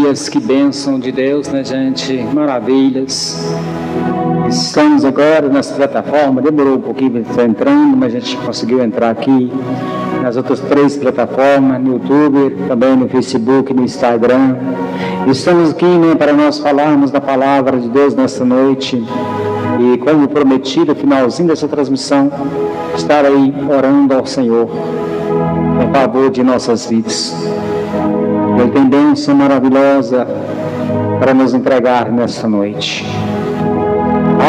Aleluias, que bênção de Deus, né, gente? Maravilhas. Estamos agora nessa plataforma, demorou um pouquinho para estar entrando, mas a gente conseguiu entrar aqui nas outras 3 plataformas, no YouTube, também no Facebook, no Instagram. Estamos aqui, né, para nós falarmos da palavra de Deus nesta noite. E como prometido, no finalzinho dessa transmissão, estar aí orando ao Senhor em favor de nossas vidas. Ele tem bênção maravilhosa para nos entregar nesta noite.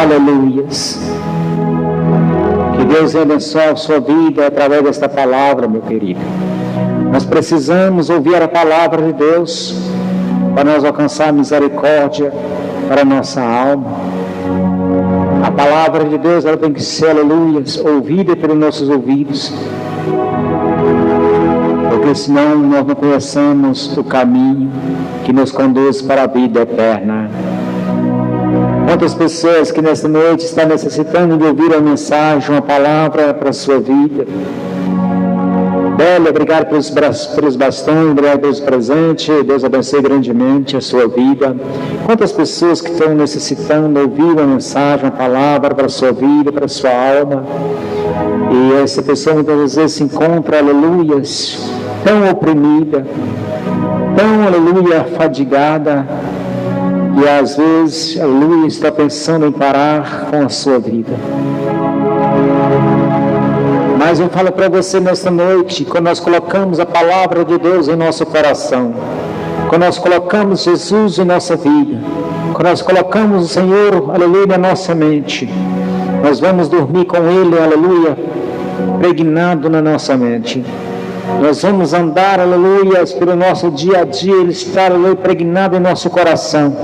Aleluias. Que Deus abençoe a sua vida através desta palavra, meu querido. Nós precisamos ouvir a palavra de Deus para nós alcançar misericórdia para a nossa alma. A palavra de Deus, ela tem que ser, aleluias, ouvida pelos nossos ouvidos. Porque senão nós não conhecemos o caminho que nos conduz para a vida eterna. Quantas pessoas que nesta noite estão necessitando de ouvir a mensagem, uma palavra para a sua vida. Bela, obrigado pelos bastões, obrigado pelos presentes, Deus abençoe grandemente a sua vida. Quantas pessoas que estão necessitando ouvir uma mensagem, uma palavra para a sua vida, para a sua alma. E essa pessoa muitas vezes se encontra, aleluias, tão oprimida, tão, aleluia, fadigada, e às vezes, aleluia, está pensando em parar com a sua vida. Mas eu falo para você nesta noite, quando nós colocamos a palavra de Deus em nosso coração, quando nós colocamos Jesus em nossa vida, quando nós colocamos o Senhor, aleluia, na nossa mente, nós vamos dormir com Ele, aleluia, pregnado na nossa mente. Nós vamos andar, aleluia, pelo nosso dia a dia, Ele está, aleluia, pregnado em nosso coração,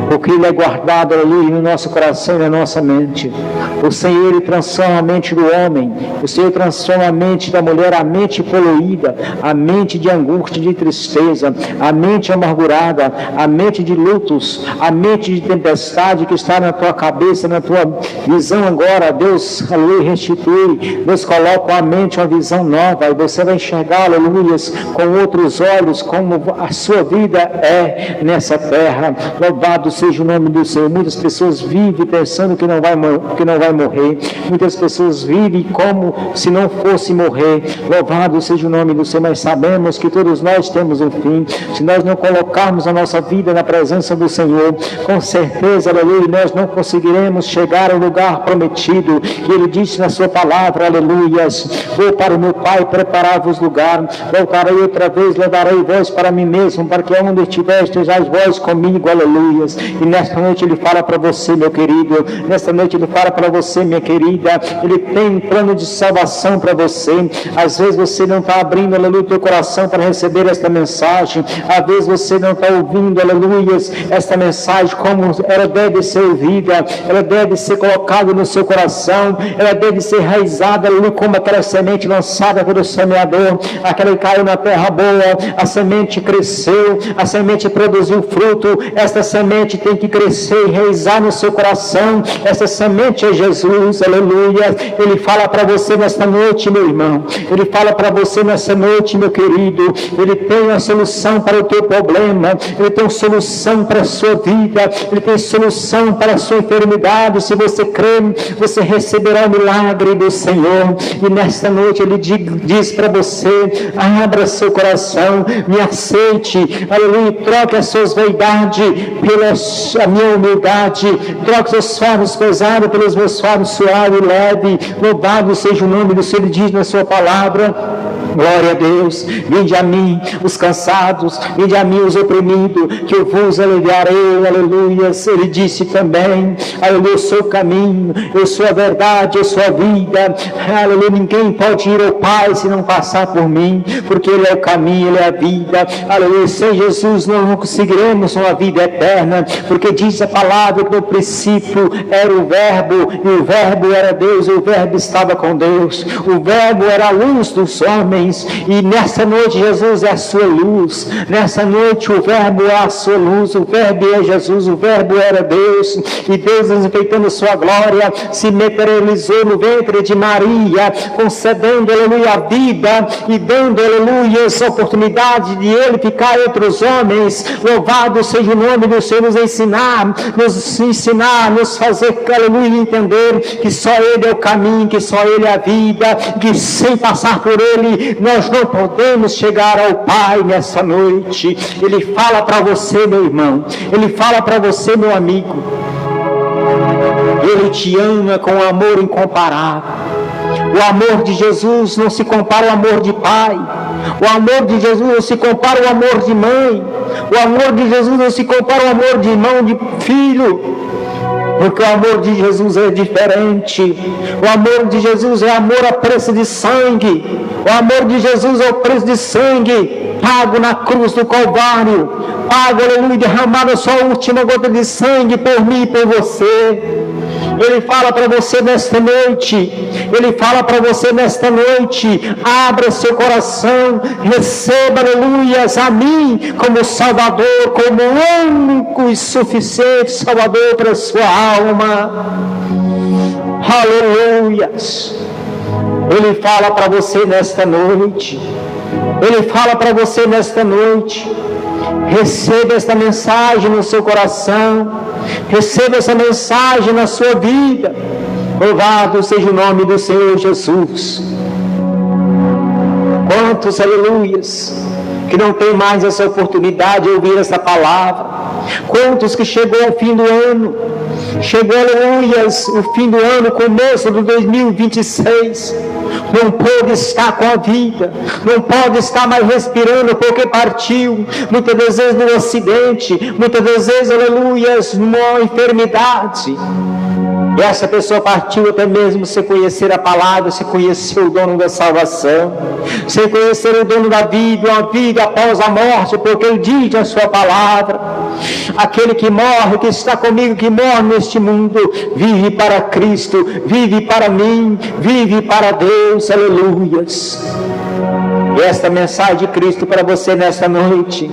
porque Ele é guardado, aleluia, no nosso coração e na nossa mente. O Senhor, Ele transforma a mente do homem, o Senhor transforma a mente da mulher, a mente poluída, a mente de angústia, de tristeza, a mente amargurada, a mente de lutos, a mente de tempestade que está na tua cabeça, na tua visão agora. Deus, aleluia, restitui, Deus coloca a mente uma visão nova, e você vai enxergar, aleluia, com outros olhos, como a sua vida é nessa terra. Louvado seja o nome do Senhor. Muitas pessoas vivem pensando que não vai morrer. Muitas pessoas vivem como se não fosse morrer. Louvado seja o nome do Senhor. Mas sabemos que todos nós temos um fim. Se nós não colocarmos a nossa vida na presença do Senhor, com certeza, aleluia, nós não conseguiremos chegar ao lugar prometido que Ele disse na sua palavra, aleluias. Vou para o meu Pai preparar-vos lugar, voltarei outra vez, levarei vós para mim mesmo, para que onde estiver estejais vós comigo, aleluias. E nesta noite Ele fala para você, meu querido, nesta noite Ele fala para você, minha querida, Ele tem um plano de salvação para você. Às vezes você não está abrindo, aleluia, o teu coração para receber esta mensagem. Às vezes você não está ouvindo, aleluia, esta mensagem como ela deve ser ouvida, ela deve ser colocada no seu coração, ela deve ser enraizada, aleluia, como aquela semente lançada pelo semeador, aquela que caiu na terra boa, a semente cresceu, a semente produziu fruto. Esta semente tem que crescer e enraizar no seu coração. Essa semente é Jesus, aleluia. Ele fala para você nesta noite, meu irmão, Ele fala para você nesta noite, meu querido. Ele tem uma solução para o teu problema, Ele tem uma solução para a sua vida, Ele tem solução para a sua enfermidade. Se você crê, você receberá o milagre do Senhor. E nesta noite Ele diz para você: abra seu coração, me aceite, aleluia, troque as suas vaidades pela minha humildade, troque seus fardos pesados pelos meus fardos suaves e leve. Louvado seja o nome do Senhor. Ele diz na sua palavra: glória a Deus, vinde a mim os cansados, vinde a mim os oprimidos, que eu vos aliviarei, aleluia. Ele disse também, aleluia, eu sou o caminho, eu sou a verdade, eu sou a vida, aleluia. Ninguém pode ir ao Pai se não passar por mim, porque Ele é o caminho, Ele é a vida, aleluia. Sem Jesus nós não conseguiremos uma vida eterna, porque diz a palavra que no princípio era o Verbo, e o Verbo era Deus, e o Verbo estava com Deus, o Verbo era a luz dos homens, homens. E nessa noite Jesus é a sua luz. Nessa noite o Verbo é a sua luz. O Verbo é Jesus. O Verbo era Deus. E Deus, enfeitando sua glória, se materializou no ventre de Maria, concedendo, aleluia, a vida e dando, aleluia, essa oportunidade de Ele ficar entre os homens. Louvado seja o nome do Senhor, nos ensinar, nos fazer, aleluia, entender que só Ele é o caminho, que só Ele é a vida, que sem passar por Ele nós não podemos chegar ao Pai nessa noite. Ele fala para você, meu irmão, Ele fala para você, meu amigo. Ele te ama com amor incomparável. O amor de Jesus não se compara ao amor de pai. O amor de Jesus não se compara ao amor de mãe. O amor de Jesus não se compara ao amor de irmão, de filho. Porque o amor de Jesus é diferente. O amor de Jesus é amor a preço de sangue. O amor de Jesus é o preço de sangue pago na cruz do Calvário. Pago, aleluia, derramado a sua última gota de sangue por mim e por você. Ele fala para você nesta noite. Ele fala para você nesta noite. Abra seu coração. Receba, aleluias, a mim como Salvador, como único e suficiente Salvador para a sua alma. Aleluias. Ele fala para você nesta noite. Ele fala para você nesta noite. Receba esta mensagem no seu coração. Receba essa mensagem na sua vida. Louvado seja o nome do Senhor Jesus. Quantos aleluias que não tem mais essa oportunidade de ouvir essa palavra. Quantos que chegou o fim do ano. Chegou, aleluias, o fim do ano, começo do 2026. Não pôde estar com a vida, não pode estar mais respirando porque partiu, muitas das vezes num acidente, muitas das vezes, aleluias, numa enfermidade. E essa pessoa partiu até mesmo sem conhecer a palavra, sem conhecer o dono da salvação, sem conhecer o dono da vida, uma vida após a morte, porque Ele diz na sua palavra: aquele que morre, que está comigo, que morre neste mundo, vive para Cristo, vive para mim, vive para Deus, aleluias. E esta mensagem de Cristo para você nessa noite,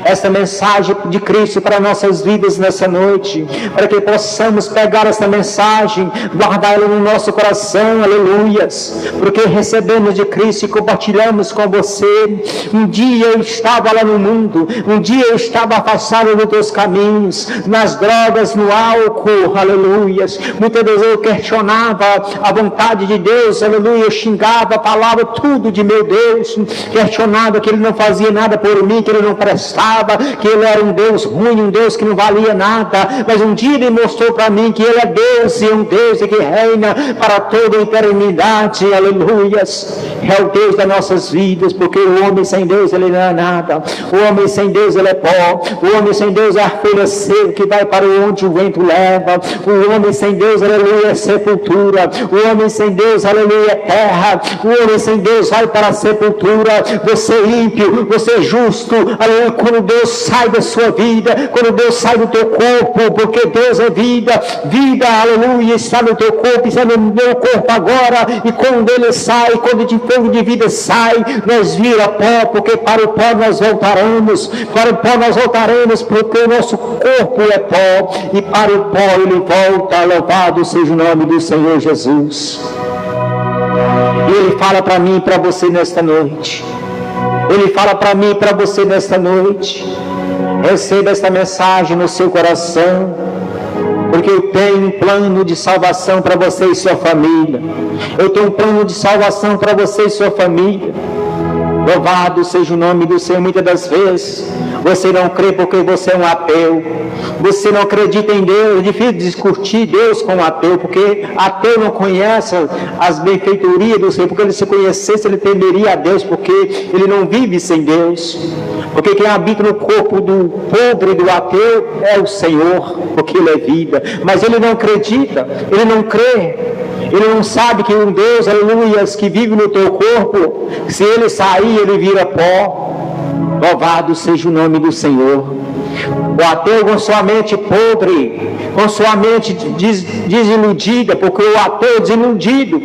esta mensagem de Cristo para nossas vidas nessa noite, para que possamos pegar esta mensagem, guardar ela no nosso coração, aleluias, porque recebemos de Cristo e compartilhamos com você. Um dia eu estava lá no mundo, um dia eu estava afastado dos teus caminhos, nas drogas, no álcool, aleluias. Muitas vezes eu questionava a vontade de Deus, aleluia, eu xingava, falava tudo de meu Deus, questionava que Ele não fazia nada por mim, que Ele não prestava, que Ele era um Deus ruim, um Deus que não valia nada. Mas um dia Ele mostrou para mim que Ele é Deus, e um Deus que reina para toda a eternidade, aleluias. É o Deus das nossas vidas, porque o homem sem Deus ele não é nada. O homem sem Deus ele é pó. O homem sem Deus é a folha seca que vai para onde o vento leva. O homem sem Deus, aleluia, é sepultura. O homem sem Deus, aleluia, é terra. O homem sem Deus vai para a sepultura. Você é ímpio, você é justo, aleluia, quando Deus sai da sua vida, quando Deus sai do teu corpo, porque Deus é vida, vida, aleluia, está no teu corpo, está no meu corpo agora, e quando Ele sai, quando de fogo de vida sai, nós vira pó, porque para o pó nós voltaremos, para o pó nós voltaremos, porque o nosso corpo é pó, e para o pó Ele volta. Louvado seja o nome do Senhor Jesus. E Ele fala para mim e para você nesta noite. Ele fala para mim e para você nesta noite. Receba esta mensagem no seu coração, porque eu tenho um plano de salvação para você e sua família. Eu tenho um plano de salvação para você e sua família. Louvado seja o nome do Senhor. Muitas das vezes você não crê porque você é um ateu. Você não acredita em Deus. É difícil discutir Deus com um ateu, porque ateu não conhece as benfeitorias do Senhor. Porque ele se conhecesse, ele temeria a Deus, porque ele não vive sem Deus. Porque quem habita no corpo do pobre, do ateu, é o Senhor, porque Ele é vida. Mas ele não acredita, ele não crê. Ele não sabe que um Deus, aleluia, que vive no teu corpo, se ele sair, ele vira pó. Louvado seja o nome do Senhor. O ateu com sua mente podre, com sua mente desiludida, porque o ateu é desiludido.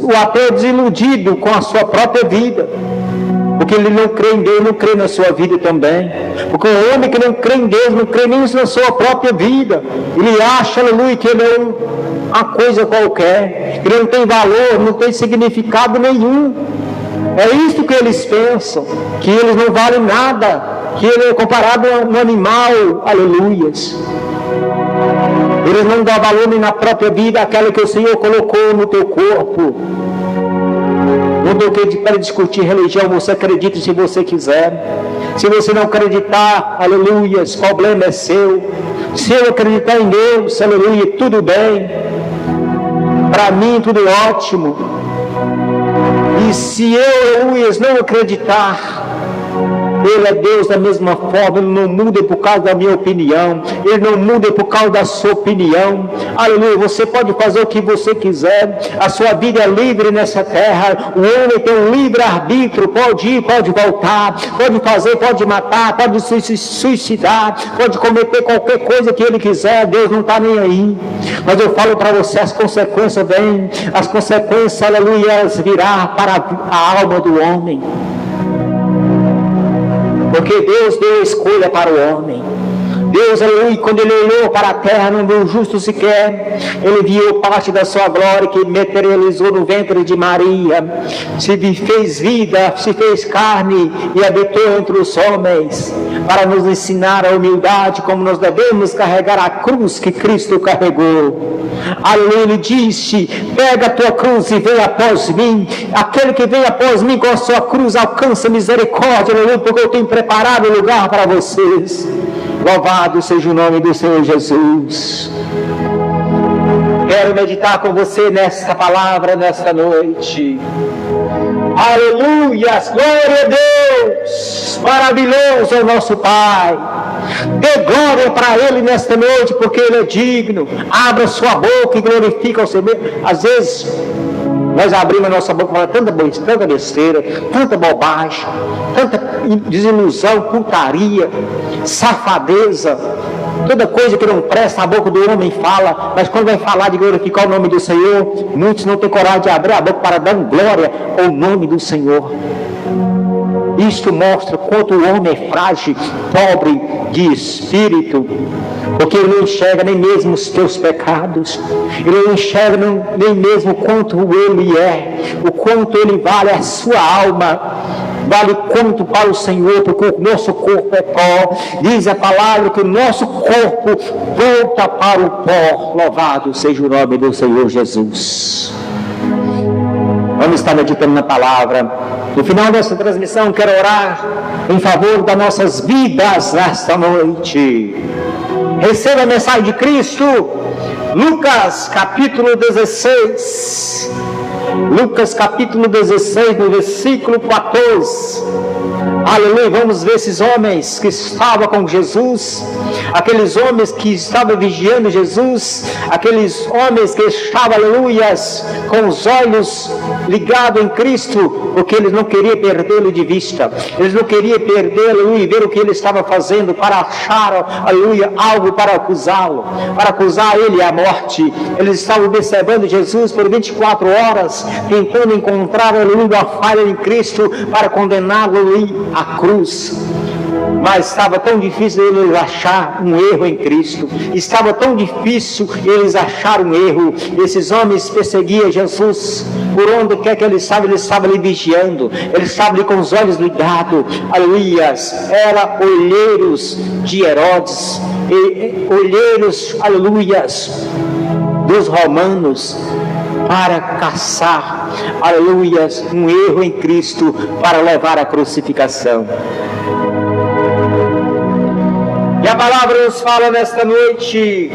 O ateu é desiludido com a sua própria vida, porque ele não crê em Deus, não crê na sua vida também. Porque o homem que não crê em Deus, não crê nem na sua própria vida. Ele acha, aleluia, que ele é uma coisa qualquer, ele não tem valor, não tem significado nenhum. É isso que eles pensam, que eles não valem nada, que ele é comparado a um animal, aleluias. Eles não dão valor nem na própria vida, aquela que o Senhor colocou no teu corpo. Não dou que para discutir religião, você acredita se você quiser. Se você não acreditar, aleluia, o problema é seu. Se eu acreditar em Deus, aleluia, tudo bem. Para mim, tudo ótimo. E se eu, aleluia, não acreditar, Ele é Deus da mesma forma. Ele não muda por causa da minha opinião, Ele não muda por causa da sua opinião. Aleluia, você pode fazer o que você quiser, a sua vida é livre nessa terra. O homem tem um livre arbítrio, pode ir, pode voltar, pode fazer, pode matar, pode se suicidar, pode cometer qualquer coisa que ele quiser. Deus não está nem aí. Mas eu falo para você, as consequências vêm, as consequências, aleluia, elas virão para a alma do homem. Porque Deus deu a escolha para o homem. Deus, aleluia, quando Ele olhou para a terra, não viu justo sequer. Ele viu parte da sua glória que materializou no ventre de Maria. Se fez vida, se fez carne e habitou entre os homens, para nos ensinar a humildade, como nós devemos carregar a cruz que Cristo carregou. Aleluia, Ele disse: pega a tua cruz e vem após mim. Aquele que vem após mim com a sua cruz alcança misericórdia, aleluia, porque eu tenho preparado o lugar para vocês. Louvado seja o nome do Senhor Jesus. Quero meditar com você nesta palavra, nesta noite. Aleluia, glória a Deus. Maravilhoso é o nosso Pai. Dê glória para Ele nesta noite, porque Ele é digno. Abra sua boca e glorifica o Senhor. Às vezes nós abrimos a nossa boca para tanta besteira, tanta bobagem, tanta desilusão, putaria, safadeza, toda coisa que não presta, a boca do homem fala. Mas quando vai falar de glorificar o nome do Senhor, muitos não têm coragem de abrir a boca para dar glória ao nome do Senhor. Isto mostra quanto o homem é frágil, pobre de espírito, porque ele não enxerga nem mesmo os teus pecados, ele não enxerga nem mesmo o quanto ele é, o quanto ele vale, a sua alma vale quanto para o Senhor, porque o nosso corpo é pó. Diz a palavra que o nosso corpo volta para o pó. Louvado seja o nome do Senhor Jesus. Vamos estar meditando na palavra. No final dessa transmissão, quero orar em favor das nossas vidas nesta noite. Receba a mensagem de Cristo. Lucas capítulo 16. Lucas capítulo 16, no versículo 14. Aleluia, vamos ver esses homens que estavam com Jesus, aqueles homens que estavam vigiando Jesus, aqueles homens que estavam, aleluias, com os olhos ligados em Cristo, porque eles não queriam perdê-lo de vista, eles não queriam perdê-lo e ver o que ele estava fazendo, para achar, aleluia, algo para acusá-lo, para acusar ele à morte. Eles estavam observando Jesus por 24 horas, tentando encontrar, aleluia, uma falha em Cristo, para condená-lo à cruz. Mas estava tão difícil eles achar um erro em Cristo, estava tão difícil eles acharem um erro. Esses homens perseguiam Jesus, por onde quer que ele estava ali vigiando, ele estava ali com os olhos ligados, aleluias, era olheiros de Herodes, olheiros, aleluias, dos romanos, para caçar, aleluias, um erro em Cristo, para levar à crucificação. E a palavra nos fala nesta noite,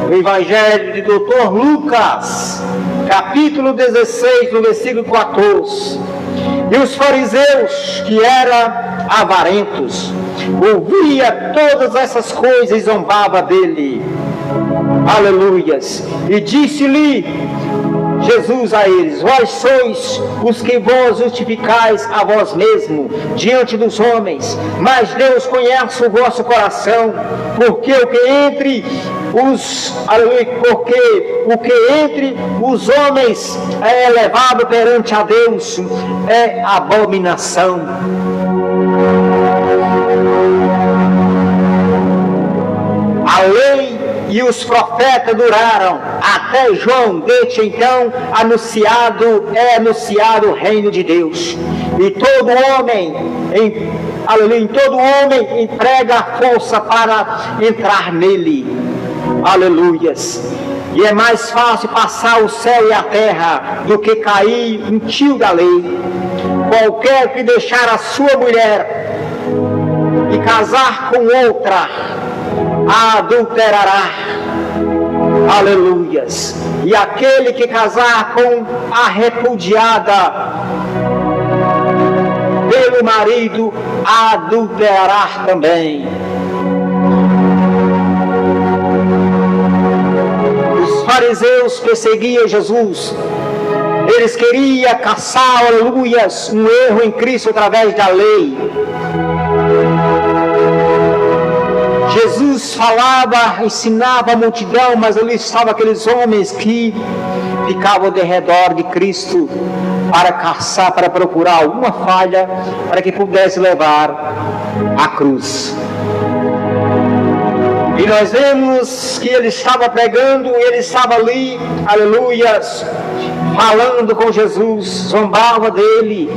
o Evangelho de Dr. Lucas, capítulo 16, no versículo 14. E os fariseus, que eram avarentos, ouvia todas essas coisas e zombava dele. Aleluias. E disse-lhe: Jesus a eles: vós sois os que vos justificais a vós mesmo diante dos homens, mas Deus conhece o vosso coração, porque o que entre os homens é elevado perante a Deus é abominação. A lei e os profetas duraram até João. Desde então anunciado o reino de Deus, e todo homem emprega força para entrar nele. Aleluias. E é mais fácil passar o céu e a terra do que cair um tio da lei. Qualquer que deixar a sua mulher e casar com outra, a adulterará. Aleluias. E aquele que casar com a repudiada pelo marido, a adulterará também. Os fariseus perseguiam Jesus. Eles queriam caçar, aleluias, um erro em Cristo através da lei. Jesus falava, ensinava a multidão, mas ali estavam aqueles homens que ficavam de redor de Cristo para caçar, para procurar alguma falha, para que pudesse levar a cruz. E nós vemos que ele estava pregando, ele estava ali, aleluias, falando com Jesus, zombava dele.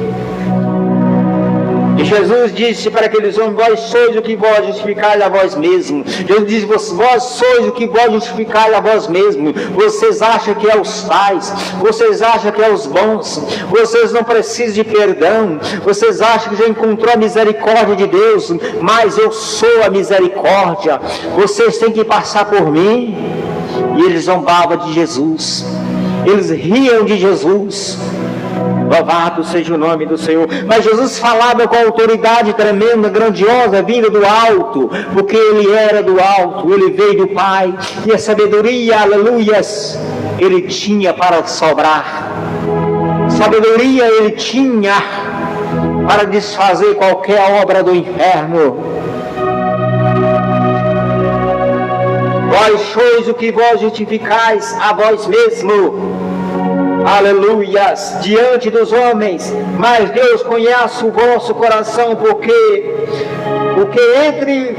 E Jesus disse para aqueles homens: vós sois o que vós justificais a vós mesmos. Jesus disse: vós sois o que vós justificais a vós mesmos. Vocês acham que é os tais, vocês acham que é os bons, vocês não precisam de perdão, vocês acham que já encontrou a misericórdia de Deus, mas eu sou a misericórdia, vocês têm que passar por mim. E eles zombavam de Jesus, eles riam de Jesus. Louvado seja o nome do Senhor. Mas Jesus falava com autoridade tremenda, grandiosa, vinda do alto, porque ele era do alto, ele veio do Pai, e a sabedoria, aleluias, ele tinha para sobrar. Sabedoria ele tinha para desfazer qualquer obra do inferno. Vós sois o que vós justificais a vós mesmo, aleluias, diante dos homens, mas Deus conhece o vosso coração, porque o que entre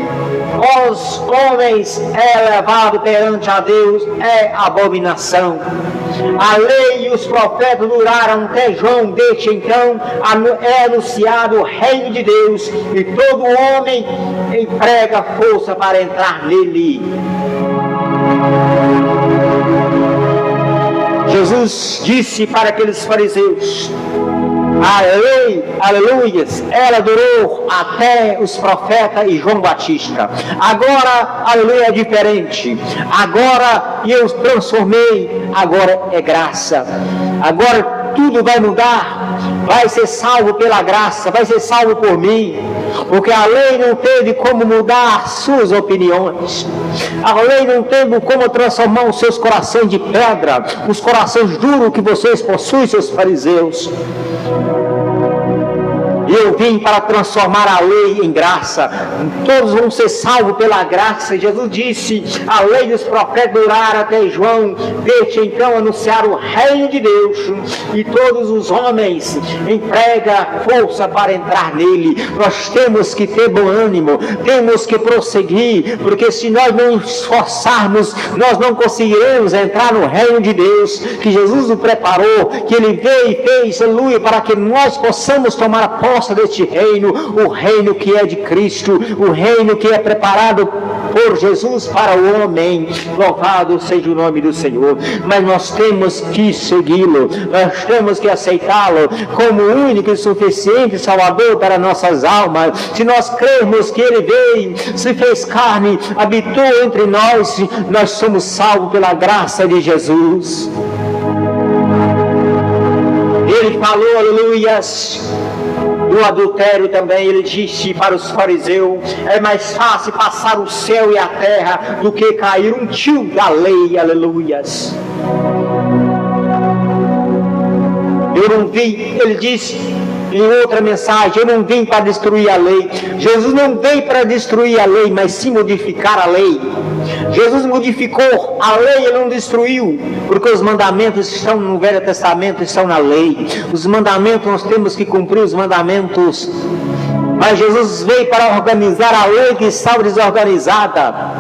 os homens é levado perante a Deus é abominação. A lei e os profetas duraram até João. Desde então é anunciado o reino de Deus, e todo homem emprega força para entrar nele. Jesus disse para aqueles fariseus: a lei, aleluias, ela durou até os profetas e João Batista. Agora, aleluia, é diferente. Agora eu transformei, agora é graça. Agora tudo vai mudar. Vai ser salvo pela graça, vai ser salvo por mim. Porque a lei não teve como mudar suas opiniões. A lei não teve como transformar os seus corações de pedra, os corações duros que vocês possuem, seus fariseus. Eu vim para transformar a lei em graça. Todos vão ser salvos pela graça. Jesus disse: a lei dos profetas duraram até João. Desde então anunciaram o reino de Deus, e todos os homens empregam força para entrar nele. Nós temos que ter bom ânimo, temos que prosseguir, porque se nós não esforçarmos, nós não conseguiremos entrar no reino de Deus, que Jesus nos preparou, que ele veio e fez, aleluia, para que nós possamos tomar a posse deste reino, o reino que é de Cristo, o reino que é preparado por Jesus para o homem. Louvado seja o nome do Senhor. Mas nós temos que segui-lo, nós temos que aceitá-lo como o único e suficiente Salvador para nossas almas. Se nós crermos que ele veio, se fez carne, habitou entre nós, nós somos salvos pela graça de Jesus. Ele falou, aleluias, do adultério também. Ele disse para os fariseus: é mais fácil passar o céu e a terra do que cair um tio da lei, aleluias. Eu não vim, ele disse em outra mensagem, eu não vim para destruir a lei. Jesus não veio para destruir a lei, mas sim modificar a lei. Jesus modificou a lei, ele não destruiu, porque os mandamentos que estão no Velho Testamento estão na lei. Os mandamentos, nós temos que cumprir os mandamentos, mas Jesus veio para organizar a lei que estava desorganizada.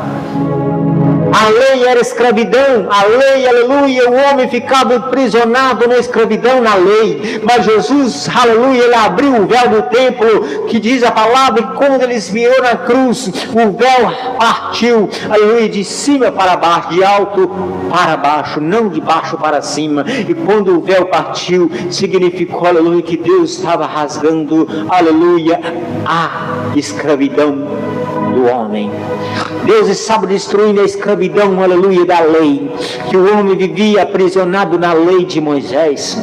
A lei era escravidão, a lei, aleluia, o homem ficava aprisionado na escravidão, na lei. Mas Jesus, aleluia, ele abriu o véu do templo, que diz a palavra, que quando ele expirou na cruz, o véu partiu, aleluia, de cima para baixo, de alto para baixo, não de baixo para cima. E quando o véu partiu, significou, aleluia, que Deus estava rasgando, aleluia, a escravidão do homem. Deus estava destruindo a escravidão, aleluia, da lei, que o homem vivia aprisionado na lei de Moisés.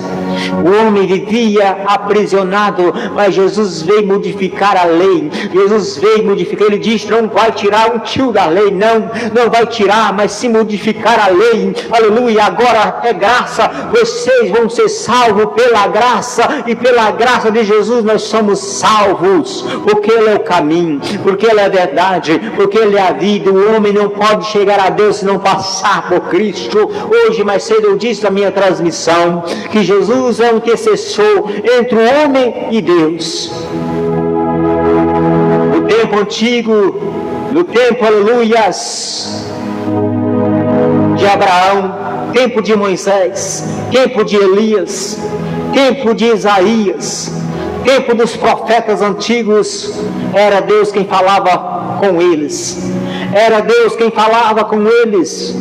O homem vivia aprisionado, mas Jesus veio modificar a lei. Jesus veio modificar, ele diz, não vai tirar um tio da lei, não vai tirar, mas sim modificar a lei. Aleluia, agora é graça, vocês vão ser salvos pela graça, e pela graça de Jesus nós somos salvos, porque Ele é o caminho, porque Ele é a verdade, porque Ele é a vida. O homem não pode chegar a Deus se não passar por Cristo. Hoje mais cedo eu disse na minha transmissão que Jesus é um intercessor entre o homem e Deus. No tempo antigo, no tempo, aleluias, de Abraão, tempo de Moisés, tempo de Elias, tempo de Isaías, tempo dos profetas antigos, era Deus quem falava com eles. Era Deus quem falava com eles.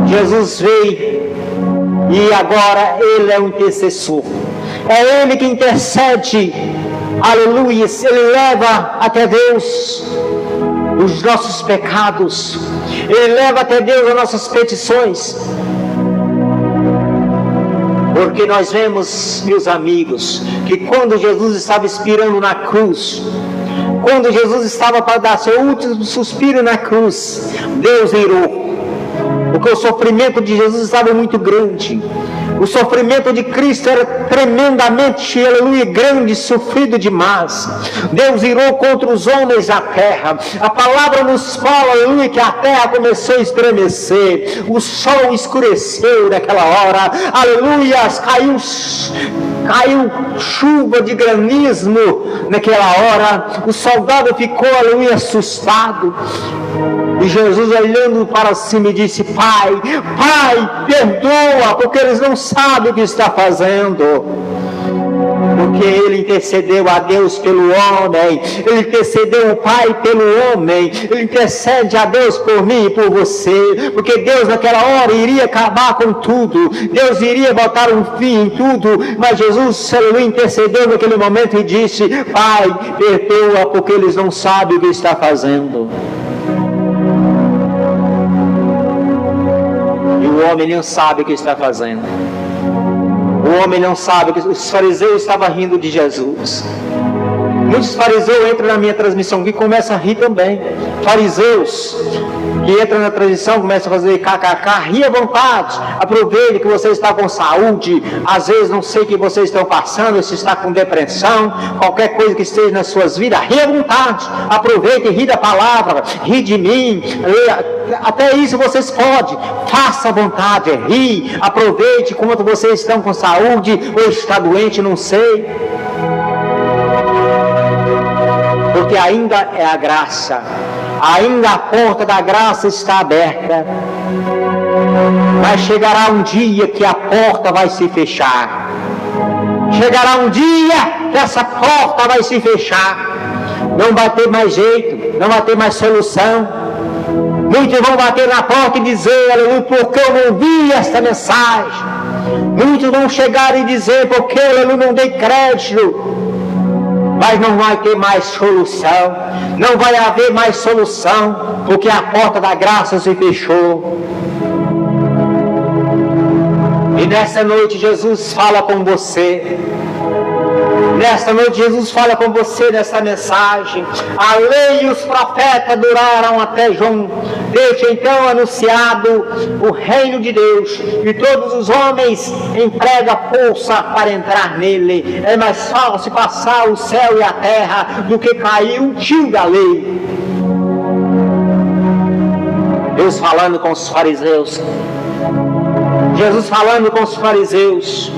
Jesus veio e agora Ele é o intercessor. É Ele que intercede. Aleluia. Ele leva até Deus os nossos pecados. Ele leva até Deus as nossas petições. Porque nós vemos, meus amigos, que quando Jesus estava expirando na cruz, quando Jesus estava para dar seu último suspiro na cruz, Deus irou, porque o sofrimento de Jesus estava muito grande. O sofrimento de Cristo era tremendamente, aleluia, grande, sofrido demais. Deus irou contra os homens da terra. A palavra nos fala, aleluia, que a terra começou a estremecer. O sol escureceu naquela hora. Aleluia, caiu chuva de granizo naquela hora. O soldado ficou, aleluia, assustado. E Jesus, olhando para cima, disse: Pai, perdoa, porque eles não sabem o que está fazendo. Porque Ele intercedeu a Deus pelo homem, Ele intercedeu o Pai pelo homem, Ele intercede a Deus por mim e por você, porque Deus naquela hora iria acabar com tudo, Deus iria botar um fim em tudo, mas Jesus, aleluia, intercedeu naquele momento e disse: Pai, perdoa, porque eles não sabem o que está fazendo. O homem não sabe o que está fazendo. O homem não sabe. Os fariseus estavam rindo de Jesus. Muitos fariseus entram na minha transmissão e começam a rir também. Fariseus que entram na transmissão, começam a fazer kkk, ri à vontade. Aproveite que você está com saúde. Às vezes não sei o que vocês estão passando, se está com depressão, qualquer coisa que esteja nas suas vidas, ri à vontade. Aproveite e ri da palavra, ri de mim. Até isso vocês podem. Faça à vontade, ri. Aproveite quanto vocês estão com saúde ou está doente, não sei. Porque ainda é a graça, ainda a porta da graça está aberta, mas chegará um dia que a porta vai se fechar, chegará um dia que essa porta vai se fechar, não vai ter mais jeito, não vai ter mais solução. Muitos vão bater na porta e dizer: aleluia, porque eu não vi esta mensagem. Muitos vão chegar e dizer: porque eu não dei crédito. Mas não vai ter mais solução, não vai haver mais solução, porque a porta da graça se fechou. E nessa noite Jesus fala com você, Nesta noite Jesus fala com você nessa mensagem. A lei e os profetas duraram até João. Desde então anunciado o reino de Deus, e todos os homens empregam força para entrar nele. É mais fácil passar o céu e a terra do que cair um tio da lei. Deus falando com os fariseus. Jesus falando com os fariseus.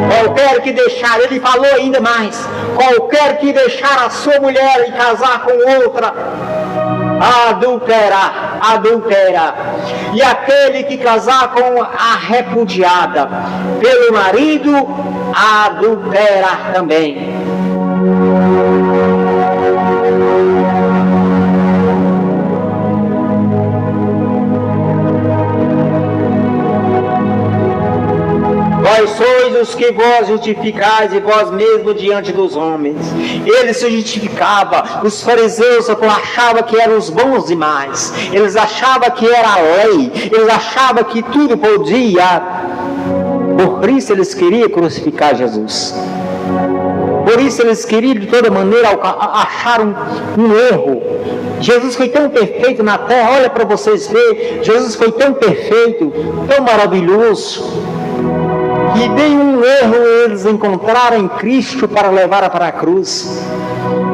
Qualquer que deixar, ele falou ainda mais, qualquer que deixar a sua mulher e casar com outra, adultera. E aquele que casar com a repudiada pelo marido, adultera também. Vós sois os que vós justificais e vós mesmo diante dos homens. Ele se justificava. Os fariseus achavam que eram os bons demais. Eles achavam que era a lei. Eles achavam que tudo podia. Por isso eles queriam crucificar Jesus. Por isso eles queriam de toda maneira achar um erro. Jesus foi tão perfeito na terra. Olha para vocês verem. Jesus foi tão perfeito, tão maravilhoso, e nenhum erro eles encontraram em Cristo para levar para a cruz.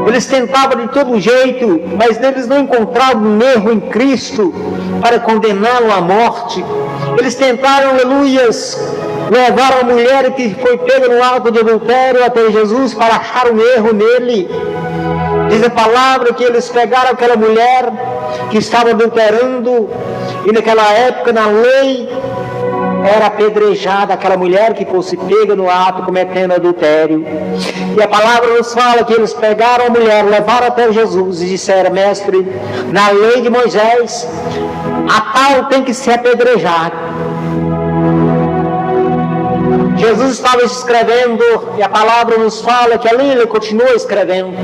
Eles tentavam de todo jeito, mas eles não encontravam um erro em Cristo para condená-lo à morte. Eles tentaram, aleluias, levar a mulher que foi pega no ato de adultério até Jesus para achar um erro nele. Diz a palavra que eles pegaram aquela mulher que estava adulterando, e naquela época, na lei, era apedrejada aquela mulher que fosse pega no ato cometendo adultério. E a palavra nos fala que eles pegaram a mulher, levaram até Jesus e disseram: mestre, na lei de Moisés, a tal tem que ser apedrejada. Jesus estava escrevendo, e a palavra nos fala que ali ele continuou escrevendo.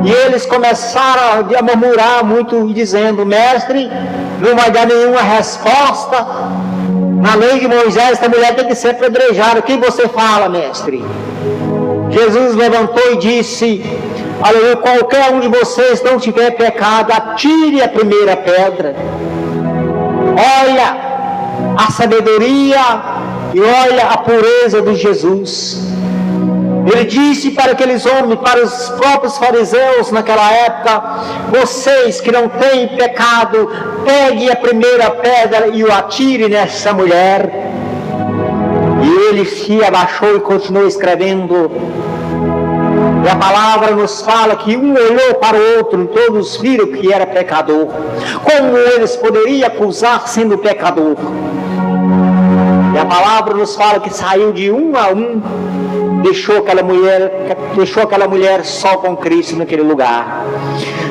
E eles começaram a murmurar muito, dizendo: mestre, não vai dar nenhuma resposta. Na lei de Moisés, esta mulher tem que ser apedrejada. O que você fala, mestre? Jesus levantou e disse: aleluia, qualquer um de vocês não tiver pecado, atire a primeira pedra. Olha a sabedoria e olha a pureza de Jesus. Ele disse para aqueles homens, para os próprios fariseus naquela época: vocês que não têm pecado, pegue a primeira pedra e o atire nessa mulher. E ele se abaixou e continuou escrevendo. E a palavra nos fala que um olhou para o outro e todos viram que era pecador. Como eles poderiam acusar sendo pecador? E a palavra nos fala que saiu de um a um, deixou aquela mulher só com Cristo naquele lugar.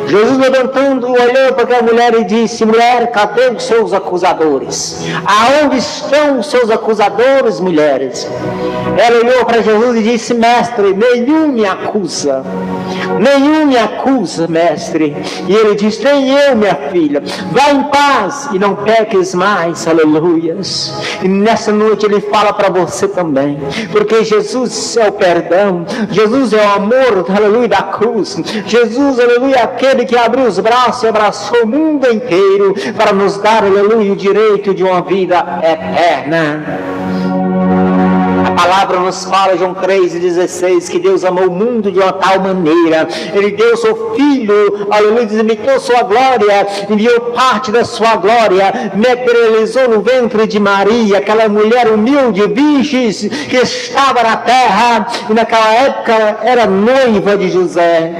Jesus, levantando, olhou para aquela mulher e disse: mulher, cadê os seus acusadores? Aonde estão os seus acusadores, mulheres? Ela olhou para Jesus e disse: mestre, nenhum me acusa. Nenhum me acusa, mestre. E ele diz: nem eu, minha filha. Vá em paz e não peques mais. Aleluias. E nessa noite ele fala para você também, porque Jesus é o perdão, Jesus é o amor, aleluia, da cruz. Jesus, aleluia, aquele que abriu os braços e abraçou o mundo inteiro para nos dar, aleluia, o direito de uma vida eterna. A palavra nos fala, João 3,16, que Deus amou o mundo de uma tal maneira. Ele deu seu Filho, aleluia, imitou sua glória, enviou parte da sua glória, materializou no ventre de Maria, aquela mulher humilde, virgem, que estava na terra, e naquela época era noiva de José.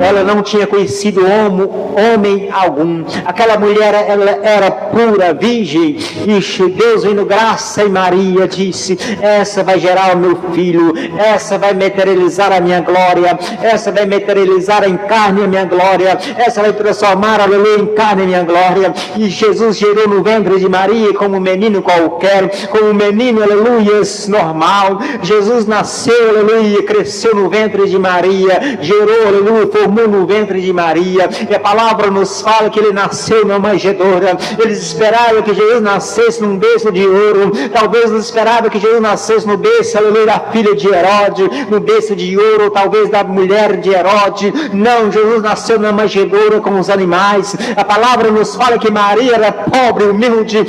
Ela não tinha conhecido homem algum. Aquela mulher, ela era pura, virgem. E Deus, vendo graça em Maria, disse: essa vai gerar o meu filho, essa vai materializar a minha glória, essa vai materializar em carne a minha glória, essa vai transformar, aleluia, em carne a minha glória. E Jesus gerou no ventre de Maria como um menino qualquer, como um menino, aleluia, normal. Jesus nasceu, aleluia, cresceu no ventre de Maria, gerou, aleluia, formou no ventre de Maria. E a palavra nos fala que ele nasceu na manjedoura. Eles esperava que Jesus nascesse num berço de ouro, talvez não esperava que Jesus nascesse no berço, aleluia, da filha de Herodes, no berço de ouro, ou talvez da mulher de Herodes. Não, Jesus nasceu na manjedoura com os animais. A palavra nos fala que Maria era pobre, humilde.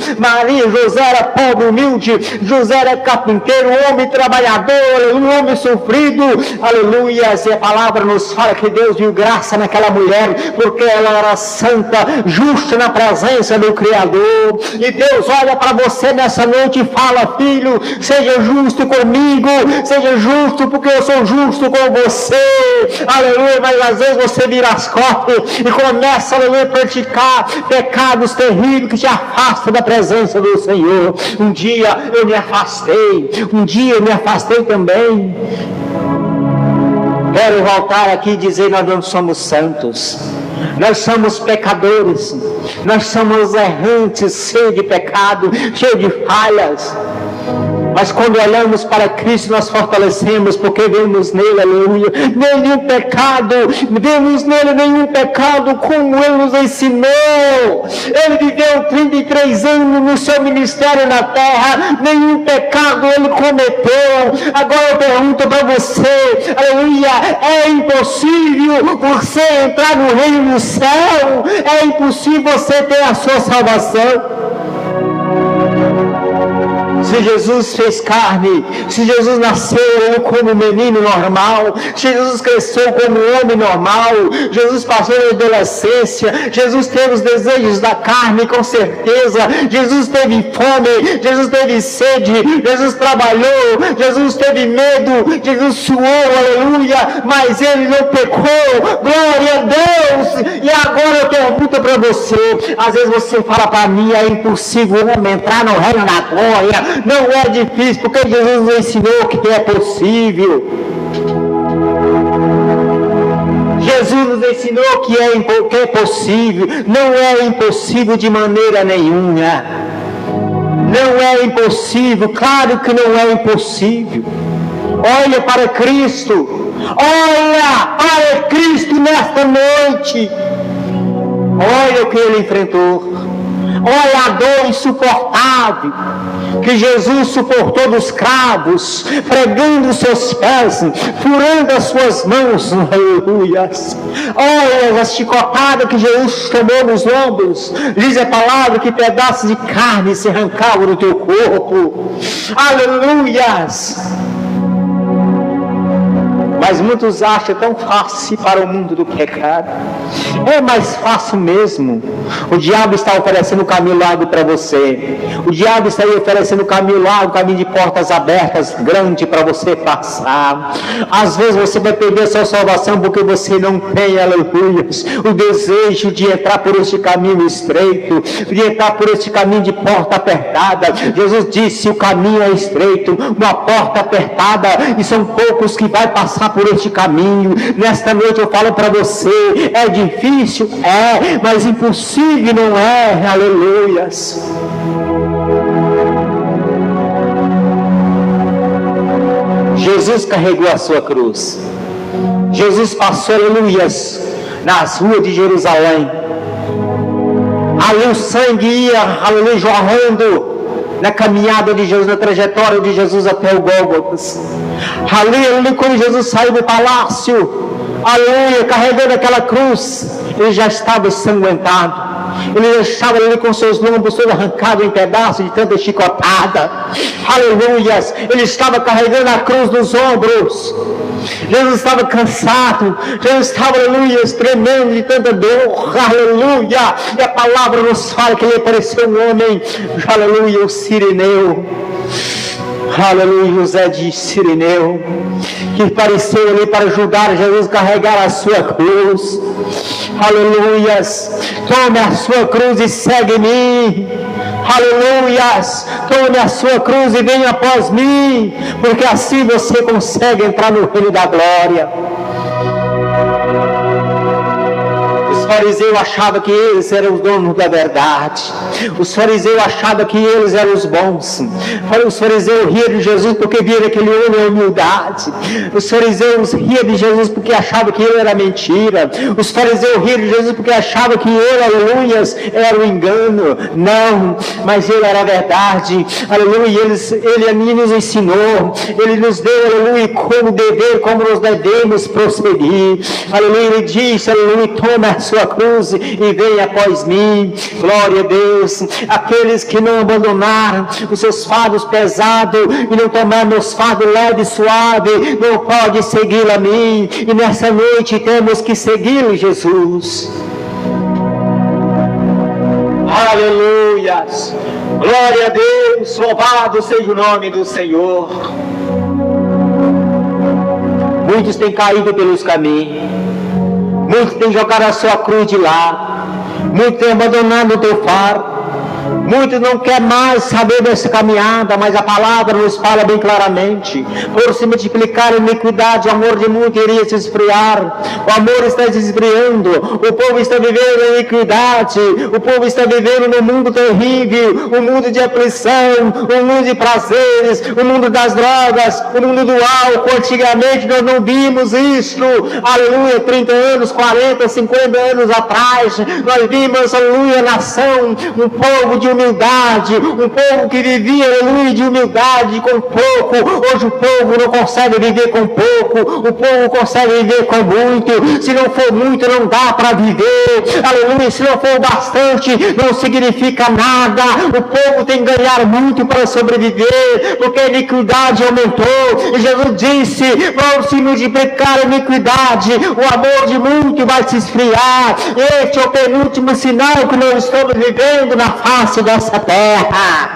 José era pobre, humilde. José era carpinteiro, homem trabalhador, um homem sofrido, aleluia. E a palavra nos fala que Deus viu graça naquela mulher, porque ela era santa, justa na presença do Criador. E Deus olha para você nessa noite e fala: filho, seja justo comigo, seja justo porque eu sou justo com você, aleluia. Mas às vezes você vira as costas e começa, aleluia, a praticar pecados terríveis que te afastam da presença do Senhor. Um dia eu me afastei também. Quero voltar aqui e dizer: nós não somos santos, nós somos pecadores, nós somos errantes, cheios de pecado, cheios de falhas. Mas quando olhamos para Cristo, nós fortalecemos, porque vemos nele, aleluia, nenhum pecado, vemos nele nenhum pecado, como ele nos ensinou. Ele viveu 33 anos no seu ministério na terra, nenhum pecado ele cometeu. Agora eu pergunto para você, aleluia, é impossível você entrar no reino do céu? É impossível você ter a sua salvação? Se Jesus fez carne, se Jesus nasceu como menino normal, se Jesus cresceu como homem normal, Jesus passou na adolescência, Jesus teve os desejos da carne, com certeza, Jesus teve fome, Jesus teve sede, Jesus trabalhou, Jesus teve medo, Jesus suou, aleluia, mas ele não pecou, glória a Deus. E agora eu pergunto para você, às vezes você fala para mim: é impossível um homem entrar no reino da glória. Não é difícil, porque Jesus nos ensinou que é possível. Jesus nos ensinou que é possível. Não é impossível de maneira nenhuma. Não é impossível, claro que não é impossível. Olha para Cristo. Olha para Cristo nesta noite. Olha o que ele enfrentou. Olha a dor insuportável que Jesus suportou dos cravos, pregando os seus pés, furando as suas mãos, aleluia. Olha a chicotada que Jesus tomou nos ombros. Diz a palavra que pedaços de carne se arrancavam do teu corpo, aleluias. Mas muitos acham tão fácil para o mundo do pecado. É mais fácil mesmo. O diabo está oferecendo o caminho largo para você. O diabo está aí oferecendo o caminho largo, o caminho de portas abertas, grande para você passar. Às vezes você vai perder a sua salvação porque você não tem, aleluia, o desejo de entrar por este caminho estreito, de entrar por este caminho de porta apertada. Jesus disse: o caminho é estreito, uma porta apertada, e são poucos que vai passar por este caminho. Nesta noite eu falo para você: é difícil? É, mas impossível não é, aleluias. Jesus carregou a sua cruz. Jesus passou, aleluias, nas ruas de Jerusalém. Ali o sangue ia, aleluia, jorrando na caminhada de Jesus, na trajetória de Jesus até o Gólgota. Ali, quando Jesus saiu do palácio, aleluia, carregando aquela cruz, ele já estava ensanguentado. Ele já estava ali com seus lombos todos arrancados em pedaços de tanta chicotada. Aleluias. Ele estava carregando a cruz nos ombros. Jesus estava cansado. Jesus estava, aleluia, tremendo de tanta dor. Aleluia. E a palavra nos fala que ele apareceu um homem, aleluia, o Cireneu. Aleluia, José de Cireneu, que apareceu ali para ajudar Jesus a carregar a sua cruz. Aleluias. Tome a sua cruz e segue-me. Aleluias. Tome a sua cruz e venha após mim, porque assim você consegue entrar no reino da glória. fariseus achavam que eles eram os donos da verdade. Os fariseus achavam que eles eram os bons. Os fariseus riam de Jesus porque viram aquele homem a humildade. Os fariseus riam de Jesus porque achavam que ele era mentira. Os fariseus riam de Jesus porque achavam que ele, aleluias, era o engano. Não, mas ele era a verdade. Aleluia, ele nos ensinou. Ele nos deu, aleluia, como dever, como nós devemos prosseguir. Aleluia, ele disse, aleluia, toma a sua cruz e venha após mim. Glória a Deus. Aqueles que não abandonaram os seus fardos pesados e não tomaram meus fardos leve e suave, não pode seguir a mim. E nessa noite temos que seguir Jesus. Aleluias. Glória a Deus. Louvado seja o nome do Senhor. Muitos têm caído pelos caminhos. Muitos têm jogado a sua cruz de lá. Muitos têm abandonado o teu fardo. Muitos não querem mais saber dessa caminhada, mas a palavra nos fala bem claramente. Por se multiplicar a iniquidade, o amor de muitos iria se esfriar. O amor está se esfriando. O povo está vivendo a iniquidade. O povo está vivendo num mundo terrível. Um mundo de aflição, um mundo de prazeres, o mundo das drogas, o mundo do álcool. Antigamente nós não vimos isto. Aleluia, 30 anos, 40, 50 anos atrás. Nós vimos, aleluia, nação, um povo de humildade, um povo que vivia, aleluia, de humildade com pouco. Hoje o povo não consegue viver com pouco, o povo consegue viver com muito. Se não for muito, não dá para viver, aleluia. Se não for bastante, não significa nada. O povo tem que ganhar muito para sobreviver, porque a iniquidade aumentou. E Jesus disse: vão se multiplicar a iniquidade, o amor de muito vai se esfriar. Este é o penúltimo sinal que nós estamos vivendo na face dessa terra.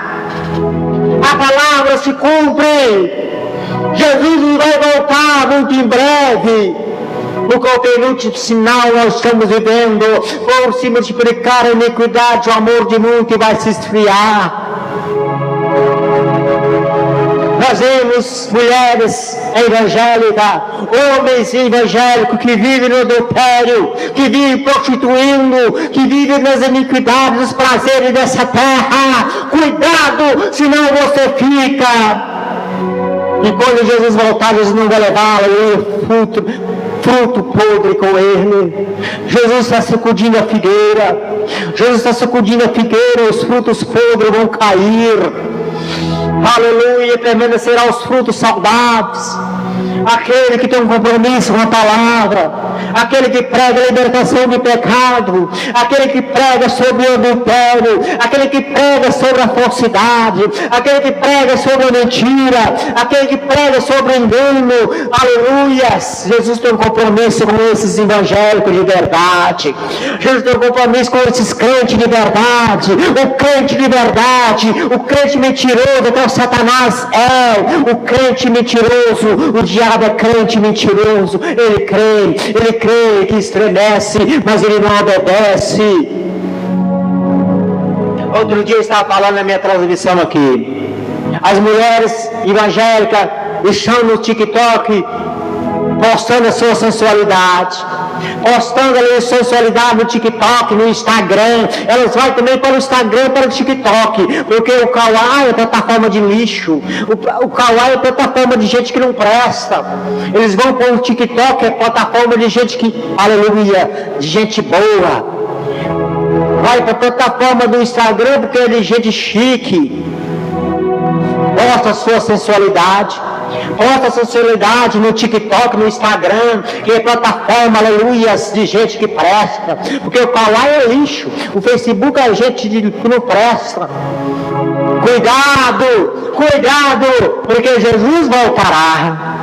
A palavra se cumpre. Jesus vai voltar muito em breve, porque o penúltimo sinal nós estamos vivendo. Por se multiplicar a iniquidade, o amor de muito vai se esfriar. Nós vemos mulheres evangélicas, homens evangélicos que vivem no adultério, que vivem prostituindo, que vivem nas iniquidades, nos prazeres dessa terra. Cuidado, senão você fica. E quando Jesus voltar, Jesus não vai levar fruto podre com ele. Jesus está sacudindo a figueira. Jesus está sacudindo a figueira, os frutos podres vão cair. Aleluia, permanecerá os frutos saudáveis. Aquele que tem um compromisso com a palavra, aquele que prega a libertação de pecado, aquele que prega sobre o adultério, aquele que prega sobre a falsidade, aquele que prega sobre a mentira, aquele que prega sobre o engano. Aleluia. Jesus tem um compromisso com esses evangélicos de verdade. Jesus tem um compromisso com esses crentes de verdade. O crente de verdade, o crente mentiroso, que é o Satanás é o crente mentiroso. O diabo é crente mentiroso. Ele crê que estremece, mas ele não obedece. Outro dia eu estava falando na minha transmissão aqui. As mulheres evangélicas estão no TikTok postando a sua sensualidade, postando a sensualidade no TikTok, no Instagram. Elas vão também para o Instagram, para o TikTok, porque o Kawaii é plataforma de lixo, o Kawaii é plataforma de gente que não presta. Eles vão para o TikTok, é plataforma de gente que, aleluia, de gente boa. Vai para a plataforma do Instagram porque é de gente chique. Posta a sua sensualidade. Posta a sensualidade no TikTok, no Instagram, que é plataforma, aleluia, de gente que presta. Porque o Kawaii é lixo, o Facebook é gente que não presta. Cuidado, porque Jesus voltará.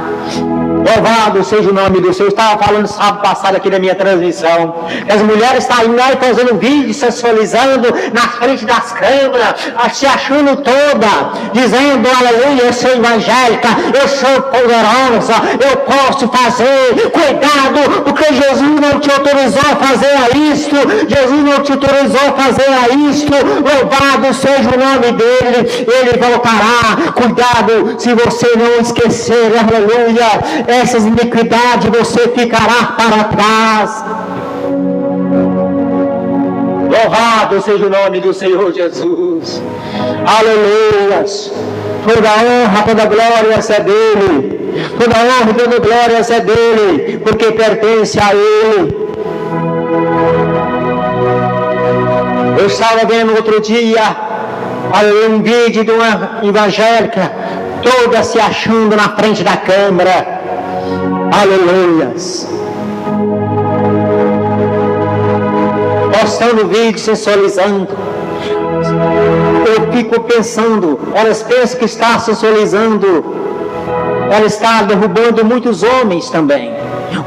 Louvado seja o nome do Senhor. Eu estava falando sábado passado aqui na minha transmissão. As mulheres estão indo lá e fazendo vídeo, sensualizando na frente das câmeras, se achando toda, dizendo: aleluia, eu sou evangélica, eu sou poderosa, eu posso fazer. Cuidado, porque Jesus não te autorizou a fazer isto. Jesus não te autorizou a fazer isto. Louvado seja o nome dele. Ele voltará. Cuidado, se você não esquecer, aleluia, essas iniquidades, você ficará para trás. Louvado seja o nome do Senhor Jesus. Aleluias. Toda honra, toda glória é dele. Toda honra e toda glória é dele, porque pertence a ele. Eu estava vendo outro dia um vídeo de uma evangélica toda se achando na frente da câmera. Aleluias. Postando vídeo, sensualizando. Eu fico pensando, elas pensam que está sensualizando, ela está derrubando muitos homens também.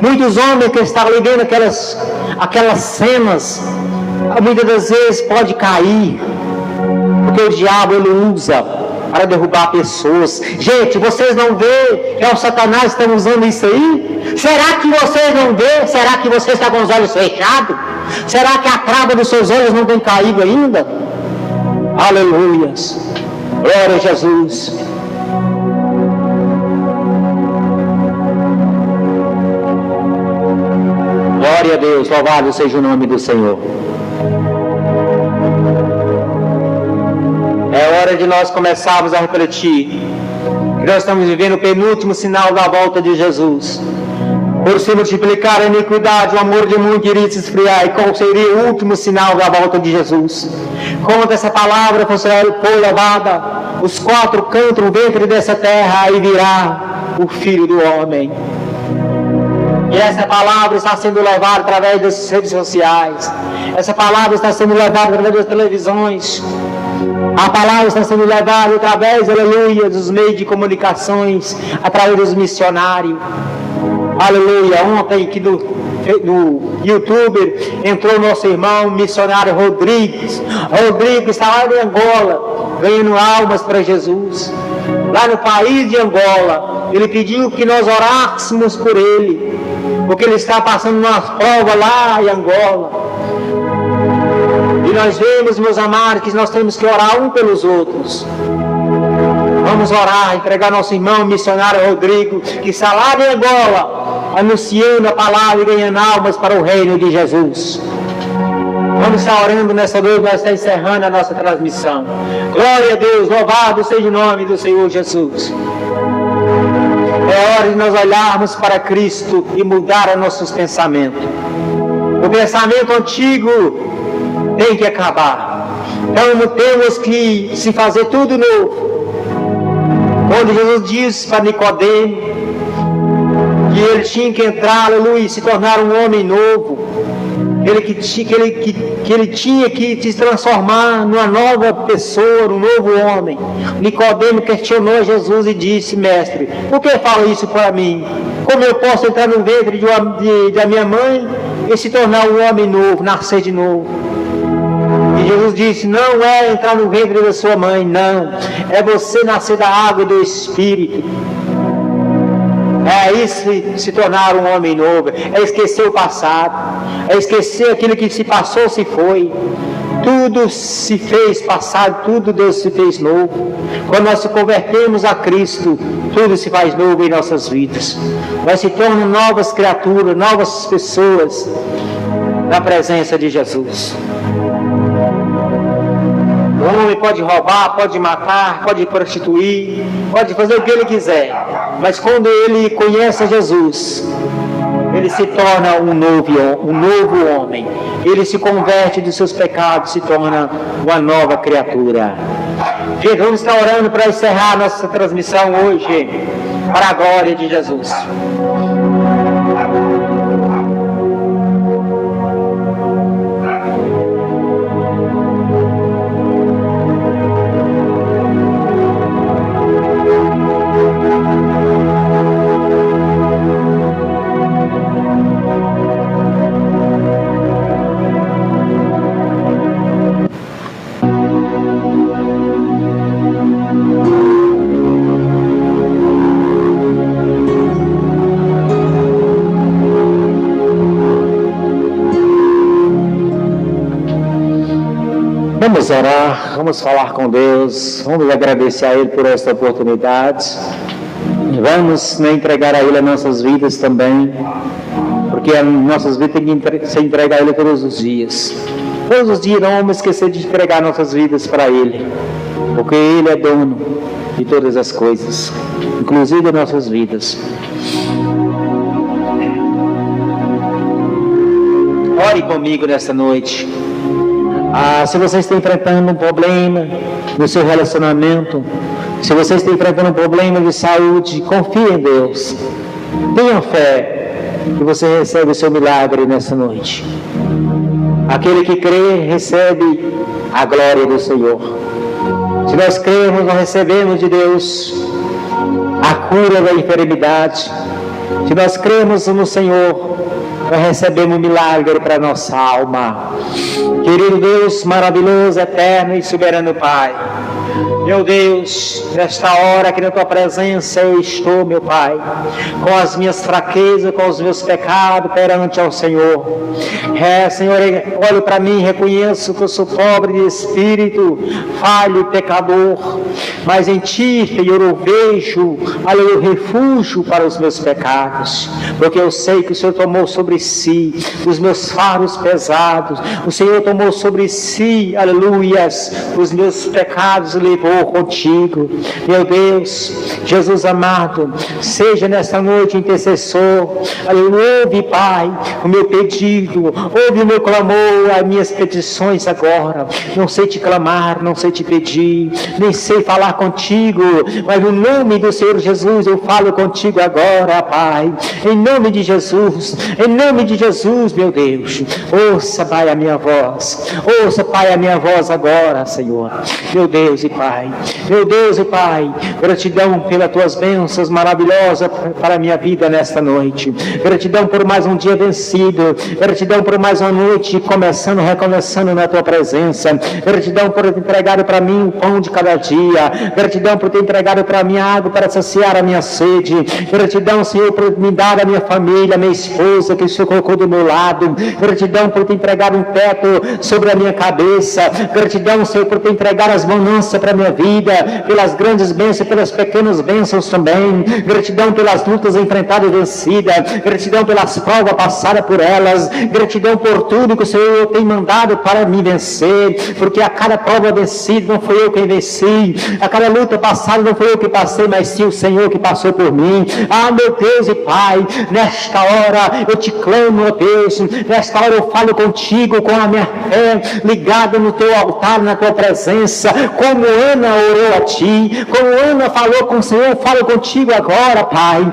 Muitos homens que estão ali vendo aquelas cenas, muitas das vezes pode cair, porque o diabo ele usa para derrubar pessoas. Gente, vocês não veem que é o Satanás que está usando isso aí? Será que vocês não veem? Será que você está com os olhos fechados? Será que a trava dos seus olhos não tem caído ainda? Aleluias. Glória a Jesus. Glória a Deus. Louvado seja o nome do Senhor. É hora de nós começarmos a refletir que nós estamos vivendo o penúltimo sinal da volta de Jesus. Por se multiplicar a iniquidade, o amor de muitos iria se esfriar. E qual seria o último sinal da volta de Jesus? Quando essa palavra for levada, os quatro cantos do ventre dessa terra, aí virá o Filho do Homem. E essa palavra está sendo levada através das redes sociais. Essa palavra está sendo levada através das televisões. A palavra está sendo levada através, aleluia, dos meios de comunicações, através dos missionários. Aleluia. Ontem aqui no YouTube entrou nosso irmão missionário Rodrigues. Rodrigues está lá em Angola, ganhando almas para Jesus. Lá no país de Angola, ele pediu que nós orássemos por ele, porque ele está passando uma prova lá em Angola. E nós vemos, meus amados, que nós temos que orar um pelos outros. Vamos orar, entregar nosso irmão missionário Rodrigo, que está lá em Angola, anunciando a palavra e ganhando almas para o reino de Jesus. Vamos estar orando nessa noite, nós estamos encerrando a nossa transmissão. Glória a Deus, louvado seja o nome do Senhor Jesus. É hora de nós olharmos para Cristo e mudar os nossos pensamentos. O pensamento antigo tem que acabar. Então temos que se fazer tudo novo. Quando Jesus disse para Nicodemo que ele tinha que entrar, aleluia, se tornar um homem novo, que ele tinha que se transformar numa nova pessoa, um novo homem. Nicodemo questionou Jesus e disse: mestre, por que fala isso para mim? Como eu posso entrar no ventre da minha mãe e se tornar um homem novo, nascer de novo? E Jesus disse: não é entrar no ventre da sua mãe, não. É você nascer da água e do Espírito. É isso, se tornar um homem novo. É esquecer o passado. É esquecer aquilo que se passou, se foi. Tudo se fez passado, tudo Deus se fez novo. Quando nós se convertemos a Cristo, tudo se faz novo em nossas vidas. Nós se tornamos novas criaturas, novas pessoas na presença de Jesus. O homem pode roubar, pode matar, pode prostituir, pode fazer o que ele quiser. Mas quando ele conhece Jesus, ele se torna um novo homem. Ele se converte dos seus pecados, se torna uma nova criatura. Gente, vamos estar orando para encerrar nossa transmissão hoje, para a glória de Jesus. Vamos orar, vamos falar com Deus, vamos agradecer a Ele por esta oportunidade e vamos entregar a Ele as nossas vidas também, porque as nossas vidas têm que ser entregar a Ele todos os dias. Todos os dias não vamos esquecer de entregar nossas vidas para Ele, porque Ele é dono de todas as coisas, inclusive nossas vidas. Ore comigo nesta noite. Se você está enfrentando um problema no seu relacionamento, se você está enfrentando um problema de saúde, confie em Deus. Tenha fé que você recebe o seu milagre nessa noite. Aquele que crê, recebe a glória do Senhor. Se nós cremos, nós recebemos de Deus a cura da enfermidade. Se nós cremos no Senhor, nós recebemos um milagre para a nossa alma. Querido Deus maravilhoso, eterno e soberano Pai, meu Deus, nesta hora aqui na Tua presença eu estou, meu Pai, com as minhas fraquezas, com os meus pecados perante ao Senhor. Senhor, olho para mim, reconheço que eu sou pobre de espírito, falho e pecador, mas em Ti, Senhor, eu vejo, o refúgio para os meus pecados, porque eu sei que o Senhor tomou sobre si os meus fardos pesados, o Senhor tomou sobre si, aleluias, os meus pecados levou contigo. Meu Deus, Jesus amado, seja nesta noite intercessor. Ouve, Pai, o meu pedido, ouve o meu clamor, as minhas petições agora. Não sei te clamar, não sei te pedir, nem sei falar contigo, mas no nome do Senhor Jesus eu falo contigo agora, Pai, em nome de Jesus, meu Deus. Ouça, Pai, a minha voz, ouça, Pai, a minha voz agora, Senhor, meu Deus e Pai. Meu Deus e Pai, gratidão pelas Tuas bênçãos maravilhosas para a minha vida nesta noite. Gratidão por mais um dia vencido. Gratidão por mais uma noite recomeçando na Tua presença. Gratidão por ter entregado para mim o pão de cada dia. Gratidão por ter entregado para mim a água para saciar a minha sede. Gratidão, Senhor, por me dar a minha família, a minha esposa que o Senhor colocou do meu lado. Gratidão por ter entregado um teto sobre a minha cabeça. Gratidão, Senhor, por ter entregado as bonanças para a minha vida, pelas grandes bênçãos, pelas pequenas bênçãos também. Gratidão pelas lutas enfrentadas e vencidas. Gratidão pelas provas passadas por elas. Gratidão por tudo que o Senhor tem mandado para me vencer, porque a cada prova vencida não foi eu quem venci, a cada luta passada não foi eu que passei, mas sim o Senhor que passou por mim. Meu Deus e Pai, nesta hora eu te clamo, ó Deus, nesta hora eu falo contigo com a minha fé ligada no Teu altar, na Tua presença, como Ana orou a Ti, como Ana falou com o Senhor, eu falo contigo agora, Pai.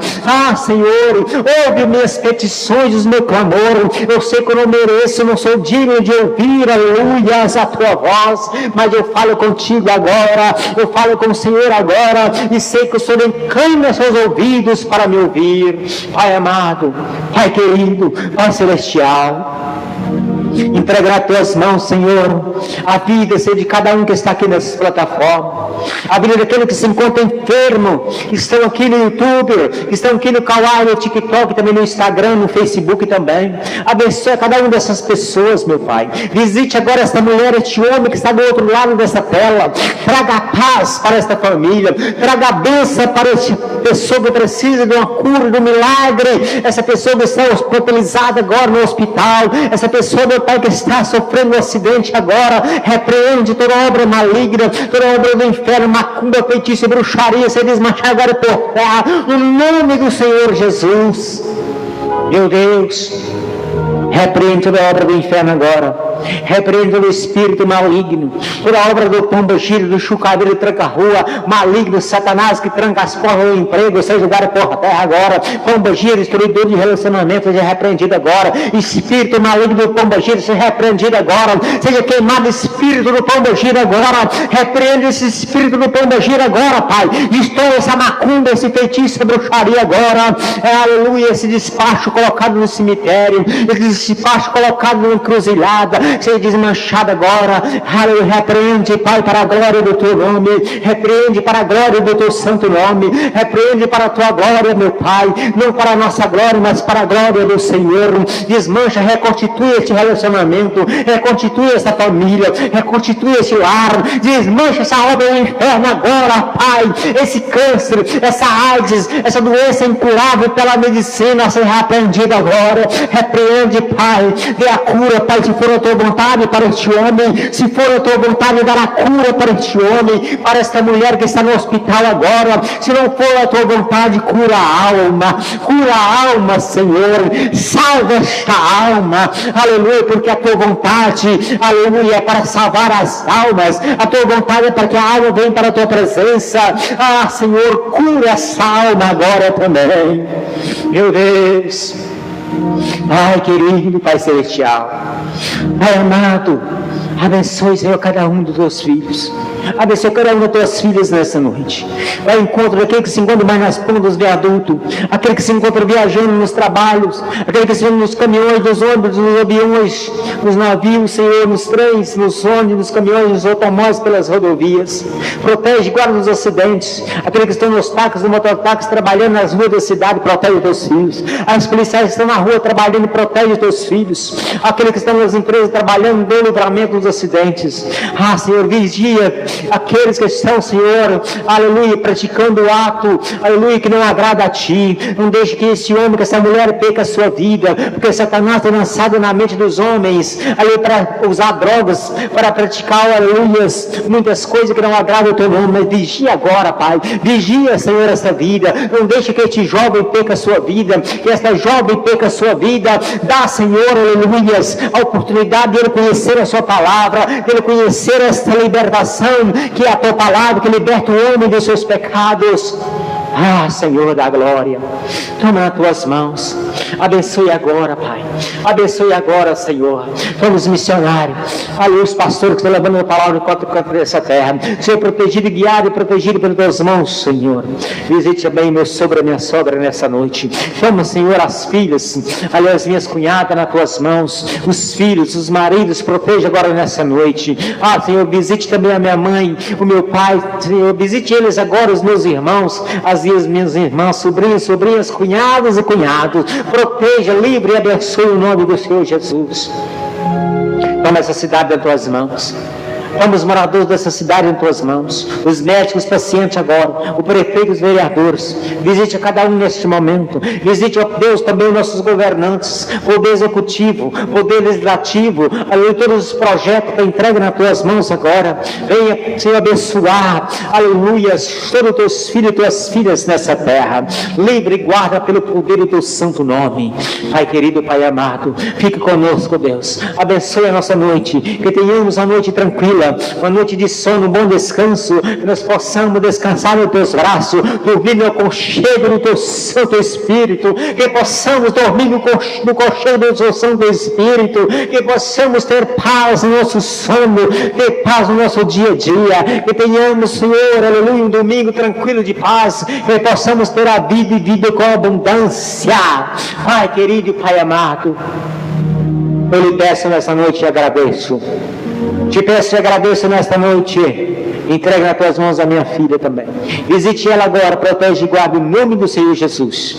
Senhor, ouve minhas petições, os meus clamores. Eu sei que eu não mereço, não sou digno de ouvir, aleluias, a Tua voz, mas eu falo contigo agora, eu falo com o Senhor agora, e sei que o Senhor encana seus ouvidos para me ouvir. Pai amado, Pai querido, Pai celestial, entrega nas Tuas mãos, Senhor, a vida de cada um que está aqui nessa plataforma, a vida daquele que se encontra enfermo, que estão aqui no YouTube, que estão aqui no Kawaii, no TikTok, também no Instagram, no Facebook também. Abençoe cada uma dessas pessoas, meu Pai. Visite agora esta mulher, este homem que está do outro lado dessa tela. Traga paz para esta família, traga bênção para esta pessoa que precisa de uma cura, de um milagre, essa pessoa que está hospitalizada agora no hospital, essa pessoa, meu Pai, que está sofrendo um acidente agora, repreende toda obra maligna, toda obra do inferno, macumba, feitiço e bruxaria, se desmanchar agora por terra, no nome do Senhor Jesus. Meu Deus, repreende toda obra do inferno agora, repreende o espírito maligno, toda obra do pombo-gira, do chucadeiro, tranca-rua, maligno, Satanás que tranca as portas do emprego, seja jogado por terra agora. Pombo-gira, destruidor de relacionamento, seja repreendido agora. Espírito maligno do pombo-gira, seja repreendido agora. Seja queimado espírito do pombo-gira agora. Repreende esse espírito do pombo-gira agora, Pai. Destrua essa macumba, esse feitiço, essa bruxaria agora. Aleluia, esse despacho colocado no cemitério, esse despacho colocado na encruzilhada, seja desmanchado agora. Aleluia, repreende, Pai, para a glória do Teu nome, repreende para a glória do Teu santo nome, repreende para a Tua glória, meu Pai, não para a nossa glória, mas para a glória do Senhor. Desmancha, reconstitui este relacionamento, reconstitui essa família, reconstitui esse lar, desmancha essa obra do inferno agora, Pai. Esse câncer, essa AIDS, essa doença incurável pela medicina, seja repreendida agora. Repreende, Pai, dê a cura, Pai, se for a Tua vontade para este homem, se for a tua vontade, dar a cura para este homem, para esta mulher que está no hospital agora. Se não for a tua vontade, cura a alma, Senhor, salva esta alma, aleluia, porque a tua vontade, aleluia, é para salvar as almas, a tua vontade é para que a alma venha para a tua presença. Senhor, cura essa alma agora também, meu Deus. Pai querido, Pai celestial, Pai amado, abençoe, Senhor, cada um dos teus filhos. Abençoe cada uma das tuas filhas nessa noite. Vai ao encontro daquele que se encontra mais nas pontas de adulto, aquele que se encontra viajando nos trabalhos, aquele que se encontra nos caminhões, nos ônibus, nos aviões, nos navios, Senhor, nos trens, nos ônibus, nos caminhões, nos automóveis, pelas rodovias. Protege, guarda nos acidentes. Aquele que estão nos táxis, nos mototáxis, trabalhando nas ruas da cidade, protege os teus filhos. As policiais que estão na rua trabalhando, protege os teus filhos. Aquele que estão nas empresas trabalhando, dê livramento dos acidentes. Senhor, vigia aqueles que estão, Senhor, aleluia, praticando o ato, aleluia, que não agrada a Ti. Não deixe que esse homem, que essa mulher perca a sua vida, porque Satanás tem lançado na mente dos homens, aleluia, para usar drogas, para praticar, aleluia, muitas coisas que não agradam o Teu nome. Mas vigia agora, Pai, vigia, Senhor, essa vida. Não deixe que este jovem perca a sua vida, que esta jovem perca a sua vida. Dá, Senhor, aleluia, a oportunidade de ele conhecer a Sua palavra, de ele conhecer esta libertação, que é a tua palavra, que liberta o homem dos seus pecados. Senhor da glória, toma nas tuas mãos, abençoe agora, Pai, abençoe agora, Senhor, todos os missionários, ali os pastores que estão levando a palavra de quatro cantos dessa terra, Senhor, protegido e guiado e protegido pelas tuas mãos, Senhor. Visite também meu sogro e minha sogra nessa noite. Toma, Senhor, as filhas, ali as minhas cunhadas nas tuas mãos, os filhos, os maridos, proteja agora nessa noite. Senhor, visite também a minha mãe, o meu pai, Senhor, visite eles agora, os meus irmãos, as minhas irmãs, sobrinhas, cunhadas e cunhados. Proteja, livre e abençoe o nome do Senhor Jesus. Toma essa cidade nas tuas mãos. Toma os moradores dessa cidade em tuas mãos, os médicos, os pacientes agora, o prefeito, os vereadores. Visite a cada um neste momento. Visite, ó Deus, também os nossos governantes, poder executivo, poder legislativo, aleluia, todos os projetos que entrega nas tuas mãos agora. Venha, Senhor, abençoar, aleluia, todos os teus filhos e tuas filhas nessa terra. Livre e guarda pelo poder do teu santo nome. Pai querido, Pai amado, fique conosco, Deus. Abençoe a nossa noite, que tenhamos a noite tranquila, uma noite de sono, um bom descanso, que nós possamos descansar nos teus braços, dormir no aconchego do teu Santo Espírito, que possamos dormir no aconchego do teu Santo Espírito, que possamos ter paz no nosso sono, ter paz no nosso dia a dia, que tenhamos, Senhor, aleluia, um domingo tranquilo de paz, que possamos ter a vida e vida com abundância. Pai querido, Pai amado, eu lhe peço nessa noite e agradeço. Te peço e agradeço nesta noite. Entregue nas tuas mãos a minha filha também. Visite ela agora, protege e guarda em nome do Senhor Jesus.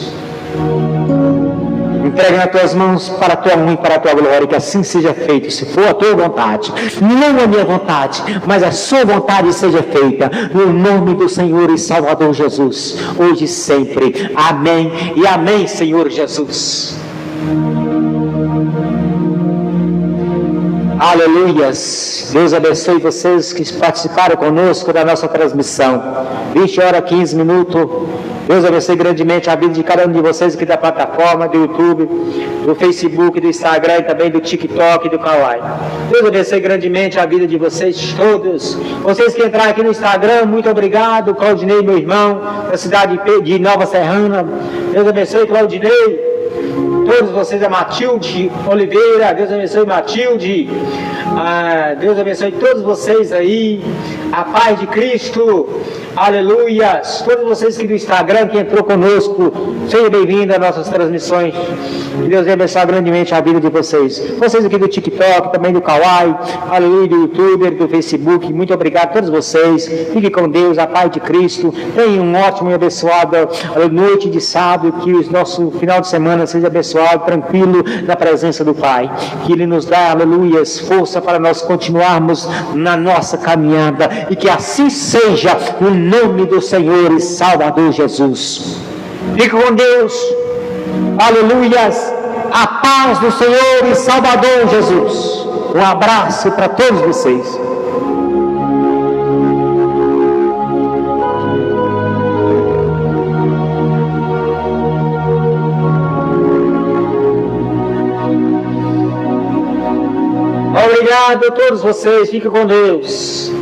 Entregue nas tuas mãos para a tua mãe, para a tua glória, que assim seja feito, se for a tua vontade, não a minha vontade, mas a sua vontade seja feita, no nome do Senhor e Salvador Jesus, hoje e sempre. Amém e amém, Senhor Jesus. Aleluias. Deus abençoe vocês que participaram conosco da nossa transmissão. 20 horas, 15 minutos. Deus abençoe grandemente a vida de cada um de vocês aqui da plataforma, do YouTube, do Facebook, do Instagram e também do TikTok e do Kawaii. Deus abençoe grandemente a vida de vocês todos. Vocês que entraram aqui no Instagram, muito obrigado. Claudinei, meu irmão, da cidade de Nova Serrana. Deus abençoe, Claudinei. Todos vocês, a Matilde Oliveira, Deus abençoe Matilde, Deus abençoe todos vocês aí, a paz de Cristo, aleluia, todos vocês que do Instagram, que entrou conosco, sejam bem-vindos às nossas transmissões, que Deus abençoe grandemente a vida de vocês aqui do TikTok, também do Kawaii, aleluia, do YouTube, do Facebook, muito obrigado a todos vocês, fiquem com Deus, a paz de Cristo, tenham um ótimo e abençoado noite de sábado, que o nosso final de semana seja abençoado, tranquilo, na presença do Pai, que Ele nos dá, aleluia, força para nós continuarmos na nossa caminhada, e que assim seja, no nome do Senhor e Salvador Jesus. Fique com Deus, aleluias, a paz do Senhor e Salvador Jesus. Um abraço para todos vocês. Obrigado a todos vocês. Fiquem com Deus.